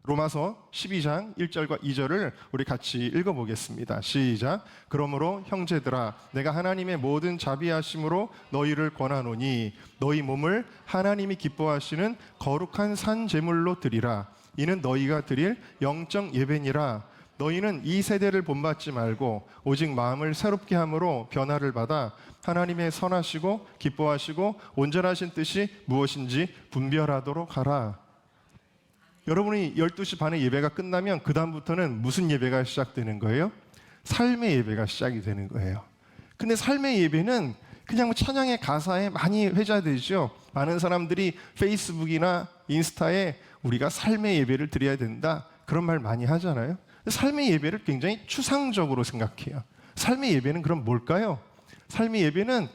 로마서 12장 1절과 2절을 우리 같이 읽어보겠습니다. 시작. 그러므로 형제들아 내가 하나님의 모든 자비하심으로 너희를 권하노니 너희 몸을 하나님이 기뻐하시는 거룩한 산 제물로 드리라. 이는 너희가 드릴 영적 예배니라. 너희는 이 세대를 본받지 말고 오직 마음을 새롭게 함으로 변화를 받아 하나님의 선하시고 기뻐하시고 온전하신 뜻이 무엇인지 분별하도록 하라. 여러분이 12시 반에 예배가 끝나면 그 다음부터는 무슨 예배가 시작되는 거예요? 삶의 예배가 시작이 되는 거예요. 근데 삶의 예배는 그냥 뭐 찬양의 가사에 많이 회자되죠. 많은 사람들이 페이스북이나 인스타에 우리가 삶의 예배를 드려야 된다 그런 말 많이 하잖아요. 삶의 예배를 굉장히 추상적으로 생각해요. 삶의 예배는 그럼 뭘까요? 삶의 예배는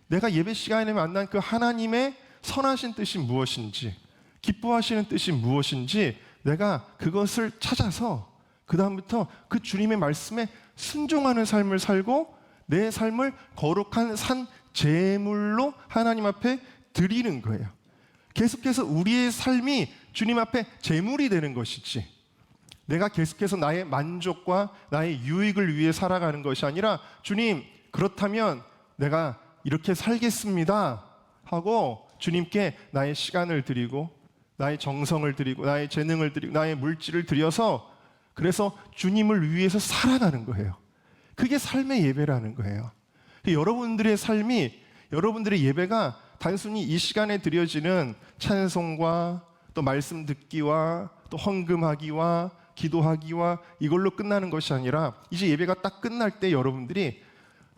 내가 예배 시간에 만난 그 하나님의 선하신 뜻이 무엇인지, 기뻐하시는 뜻이 무엇인지 내가 그것을 찾아서 그 다음부터 그 주님의 말씀에 순종하는 삶을 살고 내 삶을 거룩한 산 제물로 하나님 앞에 드리는 거예요. 계속해서 우리의 삶이 주님 앞에 제물이 되는 것이지, 내가 계속해서 나의 만족과 나의 유익을 위해 살아가는 것이 아니라 주님, 그렇다면 내가 이렇게 살겠습니다 하고 주님께 나의 시간을 드리고 나의 정성을 드리고 나의 재능을 드리고 나의 물질을 드려서 그래서 주님을 위해서 살아가는 거예요. 그게 삶의 예배라는 거예요. 여러분들의 삶이, 여러분들의 예배가 단순히 이 시간에 드려지는 찬송과 또 말씀 듣기와 또 헌금하기와 기도하기와 이걸로 끝나는 것이 아니라 이제 예배가 딱 끝날 때 여러분들이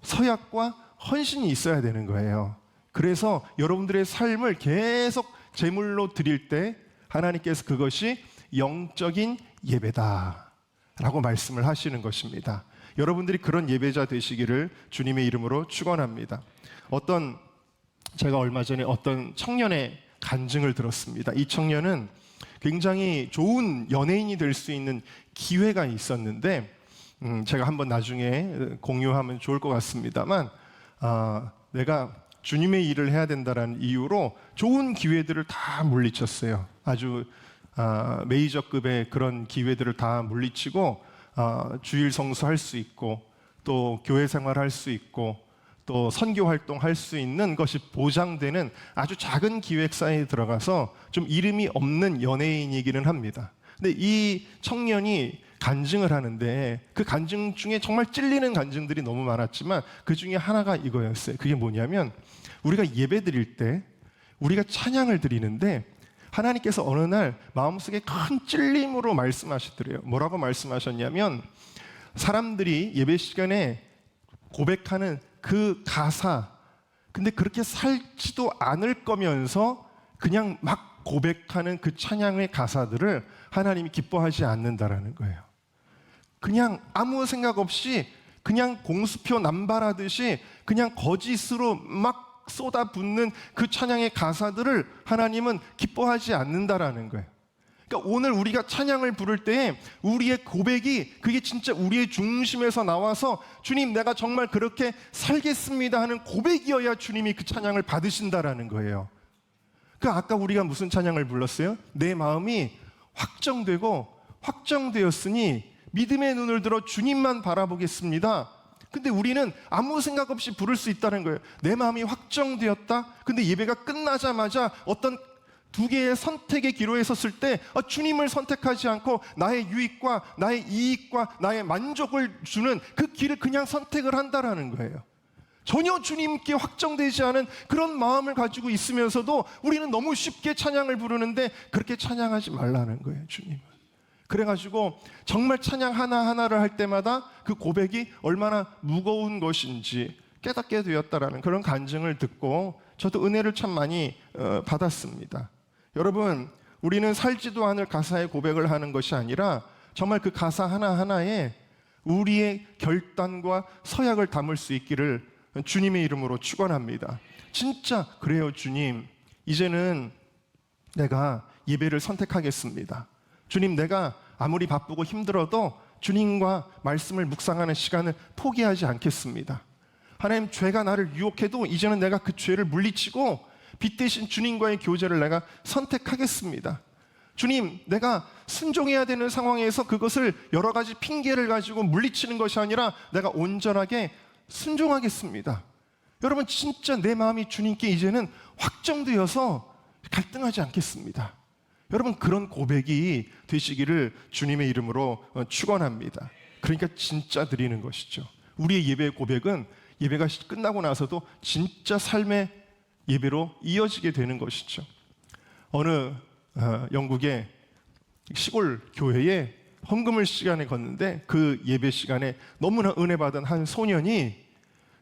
서약과 헌신이 있어야 되는 거예요. 그래서 여러분들의 삶을 계속 제물로 드릴 때 하나님께서 그것이 영적인 예배다 라고 말씀을 하시는 것입니다. 여러분들이 그런 예배자 되시기를 주님의 이름으로 축원합니다. 제가 얼마 전에 어떤 청년의 간증을 들었습니다. 이 청년은 굉장히 좋은 연예인이 될 수 있는 기회가 있었는데 제가 한번 나중에 공유하면 좋을 것 같습니다만 내가 주님의 일을 해야 된다는 이유로 좋은 기회들을 다 물리쳤어요. 아주 메이저급의 그런 기회들을 다 물리치고 주일 성수할 수 있고 또 교회 생활할 수 있고 또 선교 활동할 수 있는 것이 보장되는 아주 작은 기획사에 들어가서 좀 이름이 없는 연예인이기는 합니다. 근데 이 청년이 간증을 하는데 그 간증 중에 정말 찔리는 간증들이 너무 많았지만 그 중에 하나가 이거였어요. 그게 뭐냐면 우리가 예배 드릴 때 우리가 찬양을 드리는데 하나님께서 어느 날 마음속에 큰 찔림으로 말씀하시더래요. 뭐라고 말씀하셨냐면 사람들이 예배 시간에 고백하는 그 가사, 근데 그렇게 살지도 않을 거면서 그냥 막 고백하는 그 찬양의 가사들을 하나님이 기뻐하지 않는다라는 거예요. 그냥 아무 생각 없이 그냥 공수표 남발하듯이 그냥 거짓으로 막 쏟아붓는 그 찬양의 가사들을 하나님은 기뻐하지 않는다라는 거예요. 그러니까 오늘 우리가 찬양을 부를 때 우리의 고백이 그게 진짜 우리의 중심에서 나와서 주님 내가 정말 그렇게 살겠습니다 하는 고백이어야 주님이 그 찬양을 받으신다라는 거예요. 아까 우리가 무슨 찬양을 불렀어요? 내 마음이 확정되었으니 믿음의 눈을 들어 주님만 바라보겠습니다. 근데 우리는 아무 생각 없이 부를 수 있다는 거예요. 내 마음이 확정되었다. 근데 예배가 끝나자마자 어떤 두 개의 선택의 기로에 섰을 때 주님을 선택하지 않고 나의 유익과 나의 이익과 나의 만족을 주는 그 길을 그냥 선택을 한다라는 거예요. 전혀 주님께 확정되지 않은 그런 마음을 가지고 있으면서도 우리는 너무 쉽게 찬양을 부르는데 그렇게 찬양하지 말라는 거예요, 주님은. 그래가지고 정말 찬양 하나하나를 할 때마다 그 고백이 얼마나 무거운 것인지 깨닫게 되었다라는 그런 간증을 듣고 저도 은혜를 참 많이 받았습니다. 여러분, 우리는 살지도 않을 가사의 고백을 하는 것이 아니라 정말 그 가사 하나하나에 우리의 결단과 서약을 담을 수 있기를 주님의 이름으로 축원합니다. 진짜 그래요, 주님. 이제는 내가 예배를 선택하겠습니다. 주님, 내가 아무리 바쁘고 힘들어도 주님과 말씀을 묵상하는 시간을 포기하지 않겠습니다. 하나님, 죄가 나를 유혹해도 이제는 내가 그 죄를 물리치고 빛 대신 주님과의 교제를 내가 선택하겠습니다. 주님, 내가 순종해야 되는 상황에서 그것을 여러 가지 핑계를 가지고 물리치는 것이 아니라 내가 온전하게 순종하겠습니다. 여러분, 진짜 내 마음이 주님께 이제는 확정되어서 갈등하지 않겠습니다. 여러분, 그런 고백이 되시기를 주님의 이름으로 축원합니다. 그러니까 진짜 드리는 것이죠. 우리의 예배의 고백은 예배가 끝나고 나서도 진짜 삶의 예배로 이어지게 되는 것이죠. 어느 영국의 시골 교회에 헌금을 시간에 걷는데 그 예배 시간에 너무나 은혜 받은 한 소년이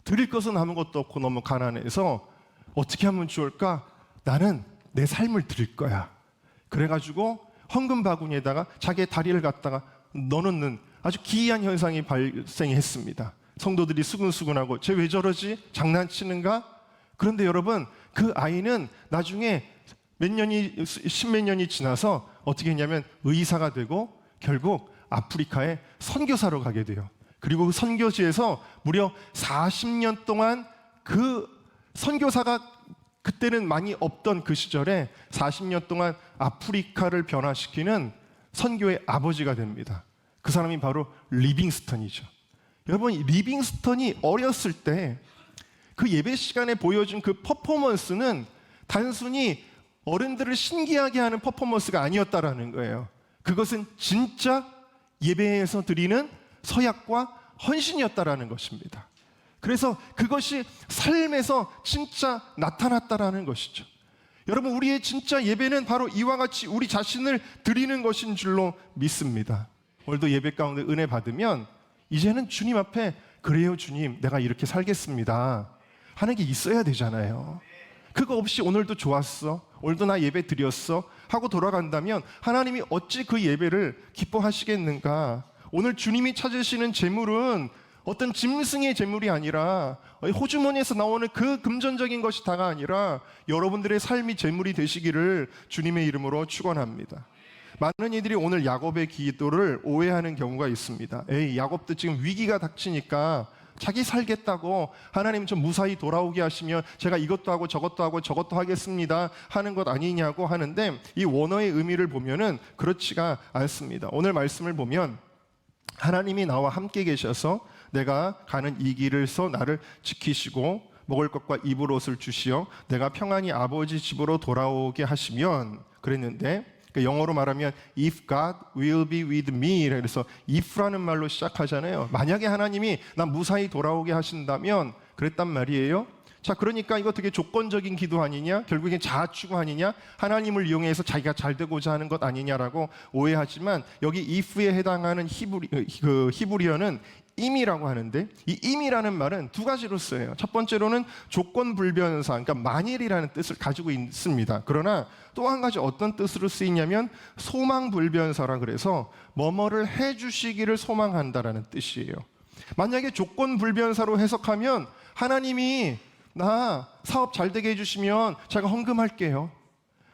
드릴 것은 아무것도 없고 너무 가난해서 어떻게 하면 좋을까? 나는 내 삶을 드릴 거야. 그래가지고 헌금 바구니에다가 자기의 다리를 갖다가 넣어놓는 아주 기이한 현상이 발생했습니다. 성도들이 수근수근하고 쟤 왜 저러지? 장난치는가? 그런데 여러분, 그 아이는 나중에 십몇 년이 지나서 어떻게 했냐면 의사가 되고 결국 아프리카에 선교사로 가게 돼요. 그리고 그 선교지에서 무려 40년 동안 그 선교사가 그때는 많이 없던 그 시절에 40년 동안 아프리카를 변화시키는 선교의 아버지가 됩니다. 그 사람이 바로 리빙스턴이죠. 여러분, 리빙스턴이 어렸을 때 그 예배 시간에 보여준 그 퍼포먼스는 단순히 어른들을 신기하게 하는 퍼포먼스가 아니었다라는 거예요. 그것은 진짜 예배에서 드리는 서약과 헌신이었다라는 것입니다. 그래서 그것이 삶에서 진짜 나타났다라는 것이죠. 여러분, 우리의 진짜 예배는 바로 이와 같이 우리 자신을 드리는 것인 줄로 믿습니다. 오늘도 예배 가운데 은혜 받으면 이제는 주님 앞에 그래요 주님, 내가 이렇게 살겠습니다 하는 게 있어야 되잖아요. 그거 없이 오늘도 좋았어, 오늘도 나 예배 드렸어 하고 돌아간다면 하나님이 어찌 그 예배를 기뻐하시겠는가? 오늘 주님이 찾으시는 재물은 어떤 짐승의 재물이 아니라 호주머니에서 나오는 그 금전적인 것이 다가 아니라 여러분들의 삶이 재물이 되시기를 주님의 이름으로 축원합니다. 많은 이들이 오늘 야곱의 기도를 오해하는 경우가 있습니다. 에이, 야곱도 지금 위기가 닥치니까 자기 살겠다고 하나님 좀 무사히 돌아오게 하시면 제가 이것도 하고 저것도 하고 저것도 하겠습니다 하는 것 아니냐고 하는데, 이 원어의 의미를 보면은 그렇지가 않습니다. 오늘 말씀을 보면 하나님이 나와 함께 계셔서 내가 가는 이 길에서 나를 지키시고 먹을 것과 입을 옷을 주시어 내가 평안히 아버지 집으로 돌아오게 하시면, 그랬는데 영어로 말하면 If God will be with me, 그래서 if라는 말로 시작하잖아요. 만약에 하나님이 나 무사히 돌아오게 하신다면, 그랬단 말이에요. 자, 그러니까 이거 되게 조건적인 기도 아니냐? 결국엔 자아 추구 아니냐? 하나님을 이용해서 자기가 잘 되고자 하는 것 아니냐라고 오해하지만, 여기 if에 해당하는 히브리어는 임이라고 하는데, 이 임이라는 말은 두 가지로 쓰여요. 첫 번째로는 조건 불변사, 그러니까 만일이라는 뜻을 가지고 있습니다. 그러나 또 한 가지 어떤 뜻으로 쓰이냐면 소망 불변사라, 그래서 뭐뭐를 해주시기를 소망한다라는 뜻이에요. 만약에 조건 불변사로 해석하면 하나님이 나 사업 잘 되게 해주시면 제가 헌금할게요.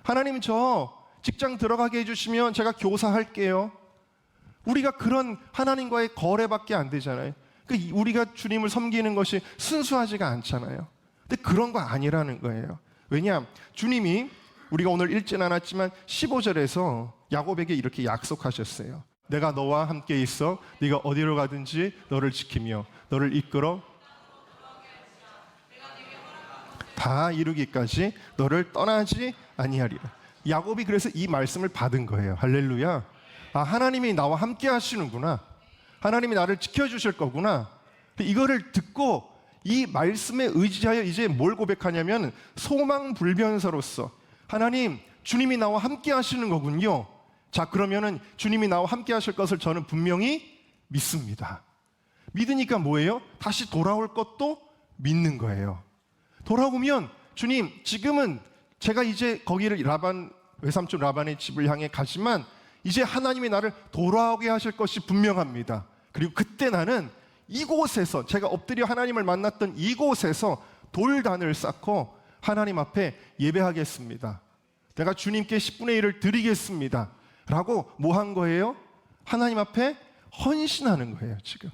하나님 저 직장 들어가게 해주시면 제가 교사할게요. 우리가 그런 하나님과의 거래밖에 안 되잖아요. 우리가 주님을 섬기는 것이 순수하지가 않잖아요. 근데 그런 거 아니라는 거예요. 왜냐? 주님이 우리가 오늘 읽진 않았지만 15절에서 야곱에게 이렇게 약속하셨어요. 내가 너와 함께 있어 네가 어디로 가든지 너를 지키며 너를 이끌어 다 이루기까지 너를 떠나지 아니하리라. 야곱이 그래서 이 말씀을 받은 거예요. 할렐루야. 아, 하나님이 나와 함께 하시는구나, 하나님이 나를 지켜주실 거구나. 이거를 듣고 이 말씀에 의지하여 이제 뭘 고백하냐면 소망 불변사로서 하나님, 주님이 나와 함께 하시는 거군요. 자, 그러면은 주님이 나와 함께 하실 것을 저는 분명히 믿습니다. 믿으니까 뭐예요? 다시 돌아올 것도 믿는 거예요. 돌아오면 주님, 지금은 제가 이제 거기를 외삼촌 라반의 집을 향해 가지만 이제 하나님이 나를 돌아오게 하실 것이 분명합니다. 그리고 그때 나는 이곳에서, 제가 엎드려 하나님을 만났던 이곳에서 돌단을 쌓고 하나님 앞에 예배하겠습니다. 내가 주님께 10분의 1을 드리겠습니다 라고 뭐 한 거예요? 하나님 앞에 헌신하는 거예요. 지금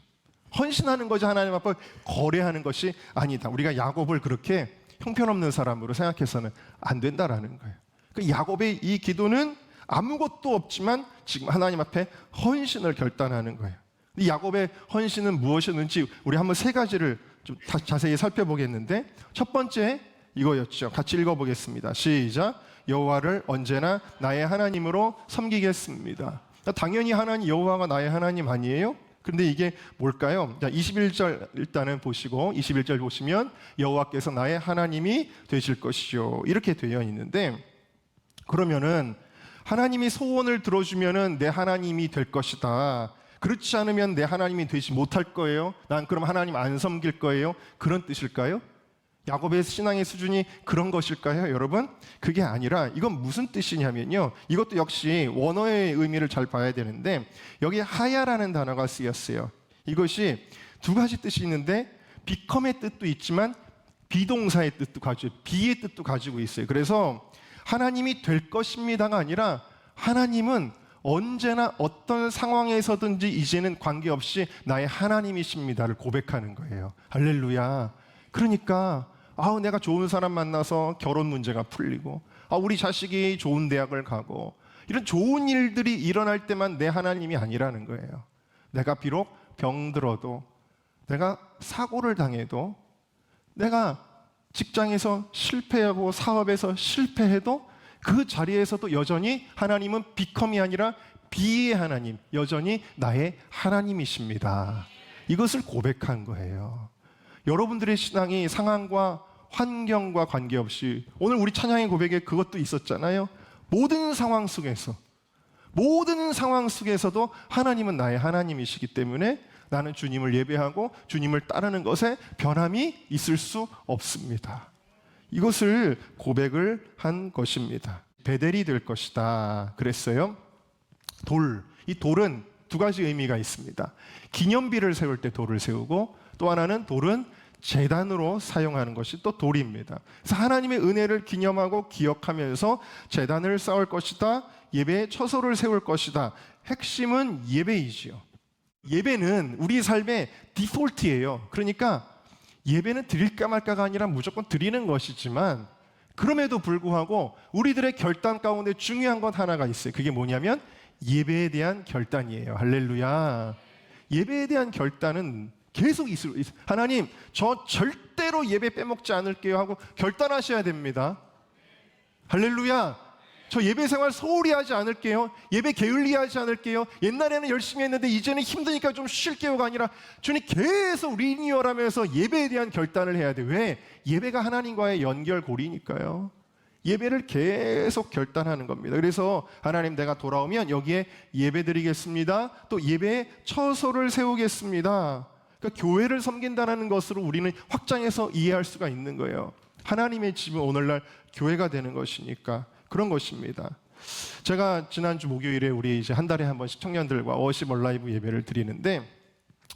헌신하는 거지, 하나님 앞에 거래하는 것이 아니다. 우리가 야곱을 그렇게 형편없는 사람으로 생각해서는 안 된다라는 거예요. 그 야곱의 이 기도는 아무것도 없지만 지금 하나님 앞에 헌신을 결단하는 거예요. 이 야곱의 헌신은 무엇이었는지 우리 한번 세 가지를 좀 자세히 살펴보겠는데, 첫 번째 이거였죠. 같이 읽어보겠습니다. 시작. 여호와를 언제나 나의 하나님으로 섬기겠습니다. 당연히 하나님 여호와가 나의 하나님 아니에요? 근데 이게 뭘까요? 자, 21절 일단은 보시고 21절 보시면 여호와께서 나의 하나님이 되실 것이요, 이렇게 되어 있는데, 그러면은 하나님이 소원을 들어주면은 내 하나님이 될 것이다, 그렇지 않으면 내 하나님이 되지 못할 거예요, 난 그럼 하나님 안 섬길 거예요, 그런 뜻일까요? 야곱의 신앙의 수준이 그런 것일까요, 여러분? 그게 아니라 이건 무슨 뜻이냐면요, 이것도 역시 원어의 의미를 잘 봐야 되는데, 여기 하야라는 단어가 쓰였어요. 이것이 두 가지 뜻이 있는데, become의 뜻도 있지만 비동사의 뜻도 가지고, be의 뜻도 가지고 있어요. 그래서 하나님이 될 것입니다가 아니라 하나님은 언제나 어떤 상황에서든지 이제는 관계없이 나의 하나님이십니다를 고백하는 거예요. 할렐루야. 그러니까 내가 좋은 사람 만나서 결혼 문제가 풀리고, 우리 자식이 좋은 대학을 가고, 이런 좋은 일들이 일어날 때만 내 하나님이 아니라는 거예요. 내가 비록 병들어도, 내가 사고를 당해도, 내가 직장에서 실패하고 사업에서 실패해도 그 자리에서도 여전히 하나님은 become이 아니라 be의 하나님, 여전히 나의 하나님이십니다. 이것을 고백한 거예요. 여러분들의 신앙이 상황과 환경과 관계없이, 오늘 우리 찬양의 고백에 그것도 있었잖아요. 모든 상황 속에서도 하나님은 나의 하나님이시기 때문에 나는 주님을 예배하고 주님을 따르는 것에 변함이 있을 수 없습니다. 이것을 고백을 한 것입니다. 베델이 될 것이다 그랬어요. 이 돌은 두 가지 의미가 있습니다. 기념비를 세울 때 돌을 세우고, 또 하나는 돌은 제단으로 사용하는 것이 또 돌입니다. 그래서 하나님의 은혜를 기념하고 기억하면서 제단을 쌓을 것이다, 예배의 처소를 세울 것이다. 핵심은 예배이지요. 예배는 우리 삶의 디폴트예요. 그러니까 예배는 드릴까 말까가 아니라 무조건 드리는 것이지만, 그럼에도 불구하고 우리들의 결단 가운데 중요한 것 하나가 있어요. 그게 뭐냐면 예배에 대한 결단이에요. 할렐루야. 예배에 대한 결단은 계속 있어요. 하나님, 저 절대로 예배 빼먹지 않을게요 하고 결단하셔야 됩니다. 할렐루야. 저 예배 생활 소홀히 하지 않을게요. 예배 게을리하지 않을게요. 옛날에는 열심히 했는데 이제는 힘드니까 좀 쉴게요가 아니라, 주님 계속 리니얼하면서 예배에 대한 결단을 해야 돼. 왜? 예배가 하나님과의 연결고리니까요. 예배를 계속 결단하는 겁니다. 그래서 하나님, 내가 돌아오면 여기에 예배 드리겠습니다, 또 예배의 처소를 세우겠습니다. 그러니까 교회를 섬긴다는 것으로 우리는 확장해서 이해할 수가 있는 거예요. 하나님의 집은 오늘날 교회가 되는 것이니까 그런 것입니다. 제가 지난주 목요일에 우리 이제 한 달에 한 번씩 청년들과 워십 얼라이브 예배를 드리는데,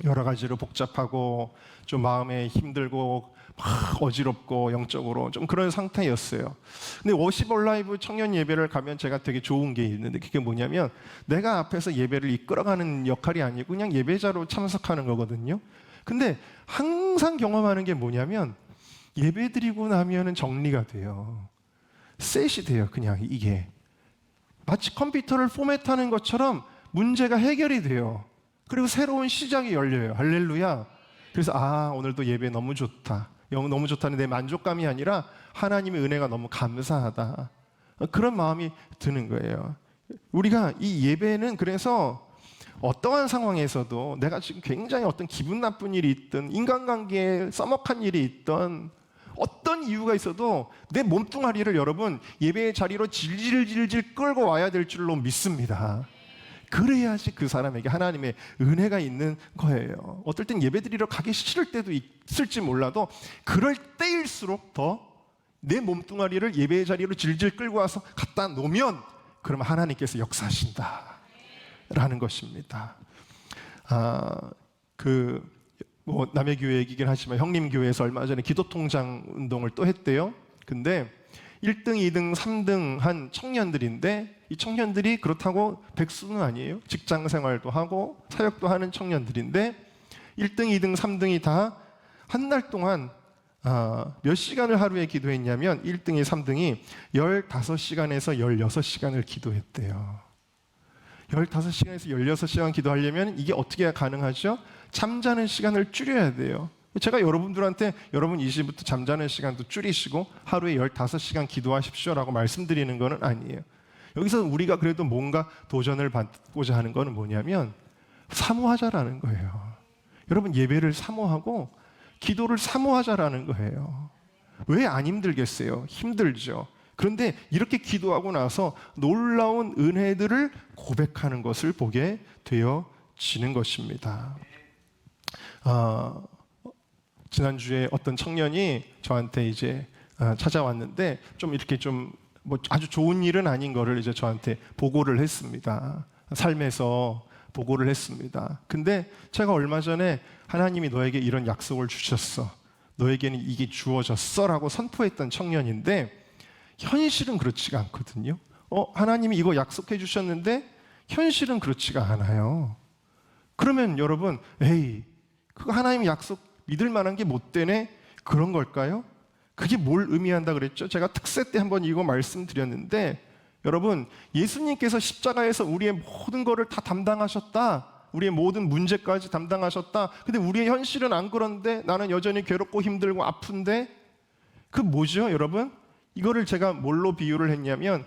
여러 가지로 복잡하고 좀 마음에 힘들고 막 어지럽고 영적으로 좀 그런 상태였어요. 근데 워십 얼라이브 청년 예배를 가면 제가 되게 좋은 게 있는데, 그게 뭐냐면 내가 앞에서 예배를 이끌어가는 역할이 아니고 그냥 예배자로 참석하는 거거든요. 근데 항상 경험하는 게 뭐냐면, 예배 드리고 나면은 정리가 돼요. 셋이 돼요. 그냥 이게 마치 컴퓨터를 포맷하는 것처럼 문제가 해결이 돼요. 그리고 새로운 시작이 열려요. 할렐루야. 그래서 오늘도 예배 너무 좋다, 너무 좋다는 내 만족감이 아니라 하나님의 은혜가 너무 감사하다, 그런 마음이 드는 거예요. 우리가 이 예배는 그래서 어떠한 상황에서도, 내가 지금 굉장히 어떤 기분 나쁜 일이 있든, 인간관계에 써먹한 일이 있든, 어떤 이유가 있어도 내 몸뚱아리를 여러분 예배의 자리로 질질질질 끌고 와야 될 줄로 믿습니다. 그래야지 그 사람에게 하나님의 은혜가 있는 거예요. 어떨 땐 예배 드리러 가기 싫을 때도 있을지 몰라도, 그럴 때일수록 더 내 몸뚱아리를 예배의 자리로 질질 끌고 와서 갖다 놓으면, 그러면 하나님께서 역사하신다 라는 것입니다. 남의 교회 얘기긴 하지만 형님 교회에서 얼마 전에 기도통장 운동을 또 했대요. 근데 1등, 2등, 3등 한 청년들인데, 이 청년들이 그렇다고 백수는 아니에요. 직장 생활도 하고 사역도 하는 청년들인데, 1등, 2등, 3등이 다 한 달 동안 몇 시간을 하루에 기도했냐면 1등이 3등이 15시간에서 16시간을 기도했대요. 15시간에서 16시간 기도하려면 이게 어떻게 가능하죠? 잠자는 시간을 줄여야 돼요. 제가 여러분들한테 여러분 이제부터 잠자는 시간도 줄이시고 하루에 15시간 기도하십시오라고 말씀드리는 것은 아니에요. 여기서 우리가 그래도 뭔가 도전을 받고자 하는 것은 뭐냐면 사모하자라는 거예요. 여러분 예배를 사모하고 기도를 사모하자라는 거예요. 왜 안 힘들겠어요? 힘들죠. 그런데 이렇게 기도하고 나서 놀라운 은혜들을 고백하는 것을 보게 되어지는 것입니다. 지난주에 어떤 청년이 저한테 이제 찾아왔는데 좀 이렇게 좀 뭐 아주 좋은 일은 아닌 거를 이제 저한테 보고를 했습니다. 삶에서 보고를 했습니다. 근데 제가 얼마 전에 하나님이 너에게 이런 약속을 주셨어. 너에게는 이게 주어졌어 라고 선포했던 청년인데 현실은 그렇지가 않거든요. 하나님이 이거 약속해 주셨는데 현실은 그렇지가 않아요. 그러면 여러분, 에이, 그거 하나님 약속 믿을 만한 게 못 되네? 그런 걸까요? 그게 뭘 의미한다 그랬죠? 제가 특세 때 한번 이거 말씀드렸는데 여러분, 예수님께서 십자가에서 우리의 모든 거를 다 담당하셨다. 우리의 모든 문제까지 담당하셨다. 근데 우리의 현실은 안 그런데 나는 여전히 괴롭고 힘들고 아픈데 그 뭐죠, 여러분? 이거를 제가 뭘로 비유를 했냐면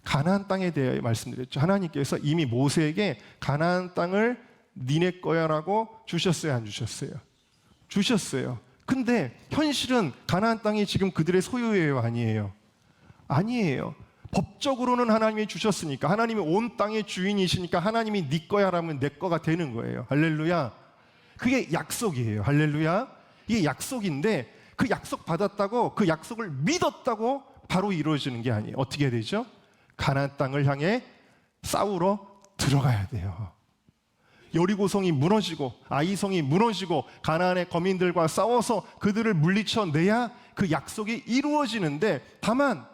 가나안 땅에 대해 말씀드렸죠. 하나님께서 이미 모세에게 가나안 땅을 니네 거야라고 주셨어요, 안 주셨어요? 주셨어요. 근데 현실은 가나안 땅이 지금 그들의 소유예요, 아니에요? 아니에요. 법적으로는 하나님이 주셨으니까 하나님이 온 땅의 주인이시니까 하나님이 네 거야라면 내 거가 되는 거예요. 할렐루야. 그게 약속이에요. 할렐루야. 이게 약속인데 그 약속 받았다고 그 약속을 믿었다고 바로 이루어지는 게 아니에요. 어떻게 해야 되죠? 가나안 땅을 향해 싸우러 들어가야 돼요. 여리고성이 무너지고 아이성이 무너지고 가나안의 거민들과 싸워서 그들을 물리쳐내야 그 약속이 이루어지는데 다만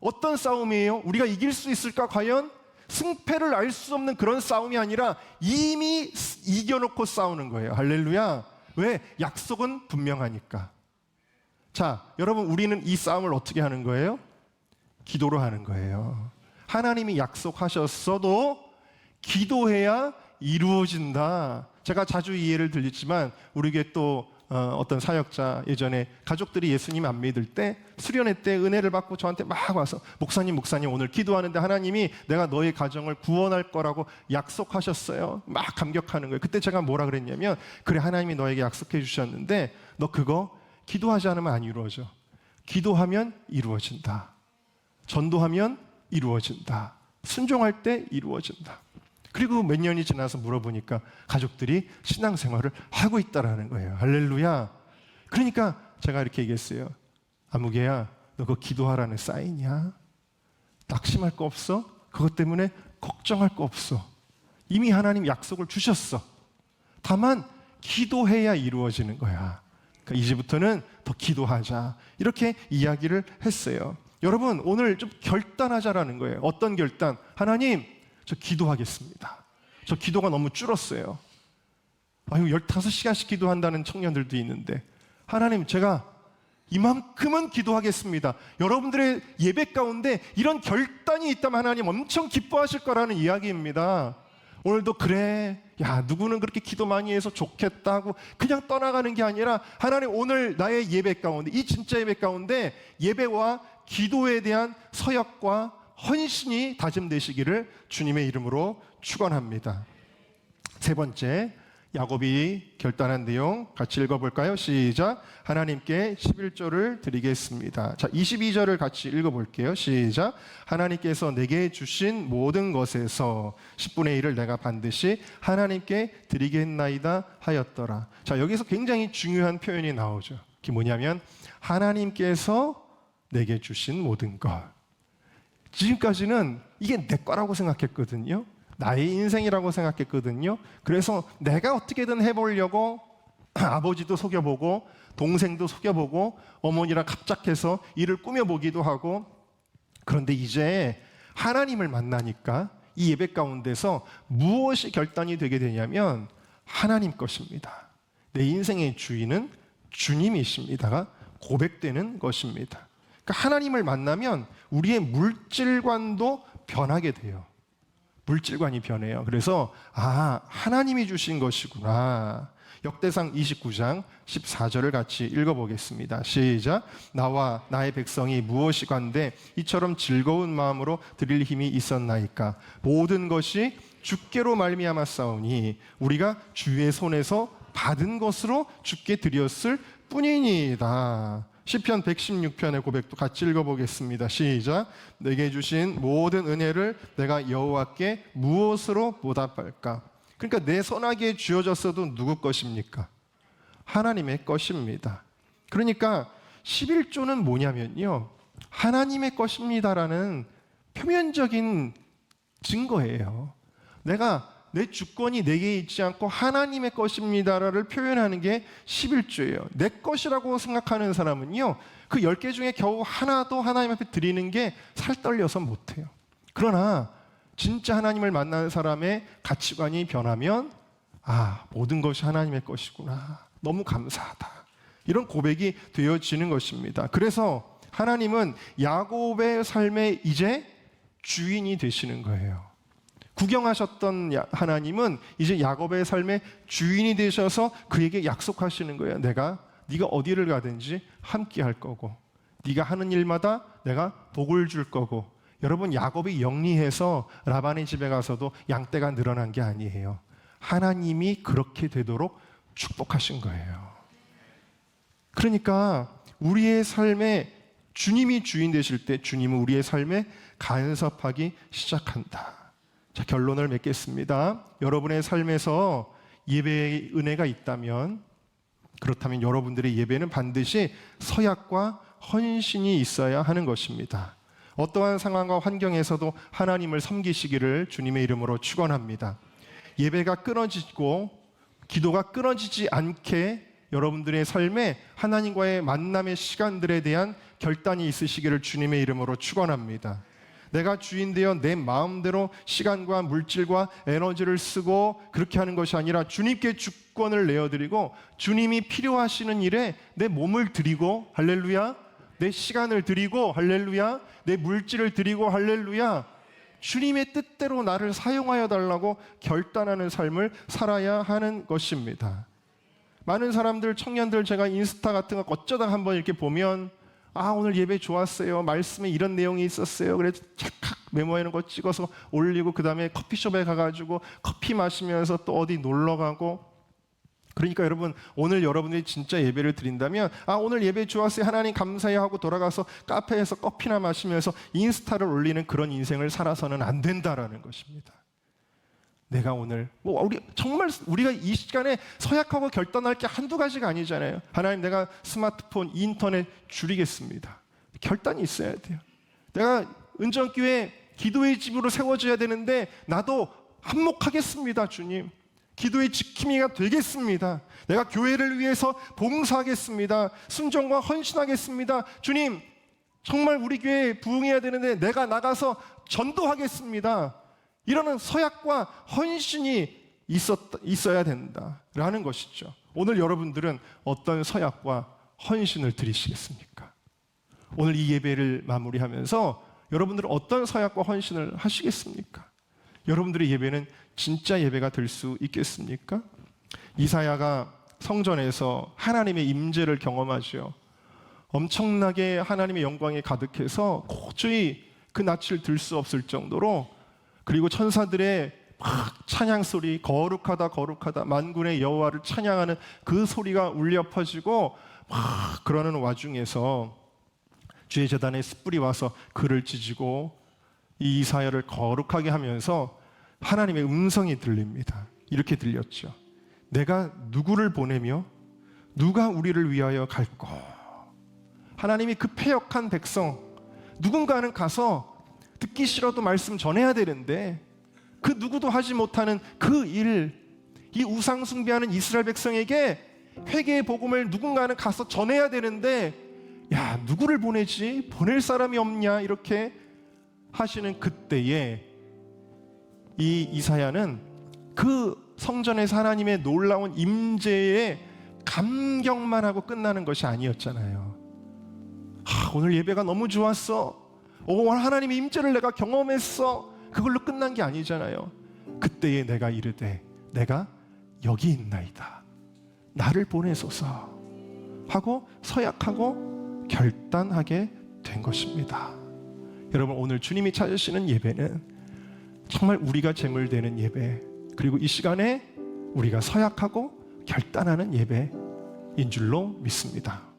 어떤 싸움이에요? 우리가 이길 수 있을까? 과연? 승패를 알 수 없는 그런 싸움이 아니라 이미 이겨놓고 싸우는 거예요. 할렐루야. 왜? 약속은 분명하니까. 자, 여러분 우리는 이 싸움을 어떻게 하는 거예요? 기도로 하는 거예요. 하나님이 약속하셨어도 기도해야 이루어진다. 제가 자주 이 예를 들리지만 우리에게 또 어떤 사역자 예전에 가족들이 예수님 안 믿을 때 수련회 때 은혜를 받고 저한테 막 와서 목사님 오늘 기도하는데 하나님이 내가 너의 가정을 구원할 거라고 약속하셨어요. 막 감격하는 거예요. 그때 제가 뭐라 그랬냐면 그래 하나님이 너에게 약속해 주셨는데 너 그거 기도하지 않으면 안 이루어져. 기도하면 이루어진다. 전도하면 이루어진다. 순종할 때 이루어진다. 그리고 몇 년이 지나서 물어보니까 가족들이 신앙생활을 하고 있다라는 거예요. 할렐루야. 그러니까 제가 이렇게 얘기했어요. 아무개야, 너 그거 기도하라는 사인이야? 낙심할 거 없어? 그것 때문에 걱정할 거 없어. 이미 하나님 약속을 주셨어. 다만 기도해야 이루어지는 거야. 그러니까 이제부터는 더 기도하자. 이렇게 이야기를 했어요. 여러분 오늘 좀 결단하자라는 거예요. 어떤 결단? 하나님 저 기도하겠습니다. 저 기도가 너무 줄었어요. 아유 15시간씩 기도한다는 청년들도 있는데 하나님 제가 이만큼은 기도하겠습니다. 여러분들의 예배 가운데 이런 결단이 있다면 하나님 엄청 기뻐하실 거라는 이야기입니다. 오늘도 그래 야 누구는 그렇게 기도 많이 해서 좋겠다 하고 그냥 떠나가는 게 아니라 하나님 오늘 나의 예배 가운데 이 진짜 예배 가운데 예배와 기도에 대한 서약과 헌신이 다짐되시기를 주님의 이름으로 축원합니다. 세 번째 야곱이 결단한 내용 같이 읽어볼까요? 시작. 하나님께 11조를 드리겠습니다. 자, 22절을 같이 읽어볼게요. 시작. 하나님께서 내게 주신 모든 것에서 10분의 1을 내가 반드시 하나님께 드리겠나이다 하였더라. 자, 여기서 굉장히 중요한 표현이 나오죠. 그게 뭐냐면 하나님께서 내게 주신 모든 것. 지금까지는 이게 내 거라고 생각했거든요. 나의 인생이라고 생각했거든요. 그래서 내가 어떻게든 해보려고 아버지도 속여보고 동생도 속여보고 어머니랑 갑작해서 일을 꾸며보기도 하고 그런데 이제 하나님을 만나니까 이 예배 가운데서 무엇이 결단이 되게 되냐면 하나님 것입니다. 내 인생의 주인은 주님이십니다가 고백되는 것입니다. 그러니까 하나님을 만나면 우리의 물질관도 변하게 돼요. 물질관이 변해요. 그래서 하나님이 주신 것이구나. 역대상 29장 14절을 같이 읽어보겠습니다. 시작. 나와 나의 백성이 무엇이 간데 이처럼 즐거운 마음으로 드릴 힘이 있었나이까. 모든 것이 주께로 말미암았사오니 우리가 주의 손에서 받은 것으로 주께 드렸을 뿐이니이다. 시편 116편의 고백도 같이 읽어보겠습니다. 시작. 내게 주신 모든 은혜를 내가 여호와께 무엇으로 보답할까? 그러니까 내 손아귀에 쥐어졌어도 누구 것입니까? 하나님의 것입니다. 그러니까 11조는 뭐냐면요, 하나님의 것입니다라는 표면적인 증거예요. 내가 내 주권이 내게 있지 않고 하나님의 것입니다를 표현하는 게 11조예요. 내 것이라고 생각하는 사람은요, 그 10개 중에 겨우 하나도 하나님 앞에 드리는 게 살떨려서 못해요. 그러나 진짜 하나님을 만나는 사람의 가치관이 변하면 모든 것이 하나님의 것이구나, 너무 감사하다, 이런 고백이 되어지는 것입니다. 그래서 하나님은 야곱의 삶에 이제 주인이 되시는 거예요. 구경하셨던 하나님은 이제 야곱의 삶의 주인이 되셔서 그에게 약속하시는 거예요. 네가 어디를 가든지 함께 할 거고, 네가 하는 일마다 내가 복을 줄 거고. 여러분, 야곱이 영리해서 라반의 집에 가서도 양떼가 늘어난 게 아니에요. 하나님이 그렇게 되도록 축복하신 거예요. 그러니까 우리의 삶에 주님이 주인 되실 때 주님은 우리의 삶에 간섭하기 시작한다. 자, 결론을 맺겠습니다. 여러분의 삶에서 예배의 은혜가 있다면, 그렇다면 여러분들의 예배는 반드시 서약과 헌신이 있어야 하는 것입니다. 어떠한 상황과 환경에서도 하나님을 섬기시기를 주님의 이름으로 축원합니다. 예배가 끊어지고 기도가 끊어지지 않게 여러분들의 삶에 하나님과의 만남의 시간들에 대한 결단이 있으시기를 주님의 이름으로 축원합니다. 내가 주인 되어 내 마음대로 시간과 물질과 에너지를 쓰고 그렇게 하는 것이 아니라 주님께 주권을 내어드리고 주님이 필요하시는 일에 내 몸을 드리고, 할렐루야, 내 시간을 드리고, 할렐루야, 내 물질을 드리고, 할렐루야, 주님의 뜻대로 나를 사용하여 달라고 결단하는 삶을 살아야 하는 것입니다. 많은 사람들, 청년들, 제가 인스타 같은 거 어쩌다 한번 이렇게 보면 오늘 예배 좋았어요, 말씀에 이런 내용이 있었어요, 그래서 찰칵 메모하는 거 찍어서 올리고, 그 다음에 커피숍에 가가지고 커피 마시면서 또 어디 놀러 가고. 그러니까 여러분, 오늘 여러분들이 진짜 예배를 드린다면 오늘 예배 좋았어요, 하나님 감사해요 하고 돌아가서 카페에서 커피나 마시면서 인스타를 올리는 그런 인생을 살아서는 안 된다라는 것입니다. 내가 오늘 우리가 이 시간에 서약하고 결단할 게 한두 가지가 아니잖아요. 하나님, 내가 스마트폰, 인터넷 줄이겠습니다. 결단이 있어야 돼요. 내가 은정교회 기도의 집으로 세워져야 되는데 나도 한몫하겠습니다. 주님, 기도의 지킴이가 되겠습니다. 내가 교회를 위해서 봉사하겠습니다. 순종과 헌신하겠습니다. 주님, 정말 우리 교회에 부흥해야 되는데 내가 나가서 전도하겠습니다. 이러는 서약과 헌신이 있어야 된다라는 것이죠. 오늘 여러분들은 어떤 서약과 헌신을 드리시겠습니까? 오늘 이 예배를 마무리하면서 여러분들은 어떤 서약과 헌신을 하시겠습니까? 여러분들의 예배는 진짜 예배가 될 수 있겠습니까? 이사야가 성전에서 하나님의 임재를 경험하죠. 엄청나게 하나님의 영광이 가득해서 도저히 그 낯을 들 수 없을 정도로, 그리고 천사들의 막 찬양 소리, 거룩하다 거룩하다 만군의 여호와를 찬양하는 그 소리가 울려 퍼지고 막 그러는 와중에서 주의 제단에 숯불이 와서 그를 찢고 이 이사야를 거룩하게 하면서 하나님의 음성이 들립니다. 이렇게 들렸죠. 내가 누구를 보내며 누가 우리를 위하여 갈꼬. 하나님이 그 패역한 백성, 누군가는 가서 듣기 싫어도 말씀 전해야 되는데 그 누구도 하지 못하는 그 일, 이 우상 숭배하는 이스라엘 백성에게 회개의 복음을 누군가는 가서 전해야 되는데, 야, 누구를 보내지? 보낼 사람이 없냐? 이렇게 하시는 그때에 이 이사야는 그 성전에서 하나님의 놀라운 임재에 감격만 하고 끝나는 것이 아니었잖아요. 오늘 예배가 너무 좋았어. 하나님의 임재를 내가 경험했어. 그걸로 끝난 게 아니잖아요. 그때에 내가 이르되 내가 여기 있나이다. 나를 보내소서 하고 서약하고 결단하게 된 것입니다. 여러분, 오늘 주님이 찾으시는 예배는 정말 우리가 제물되는 예배, 그리고 이 시간에 우리가 서약하고 결단하는 예배인 줄로 믿습니다.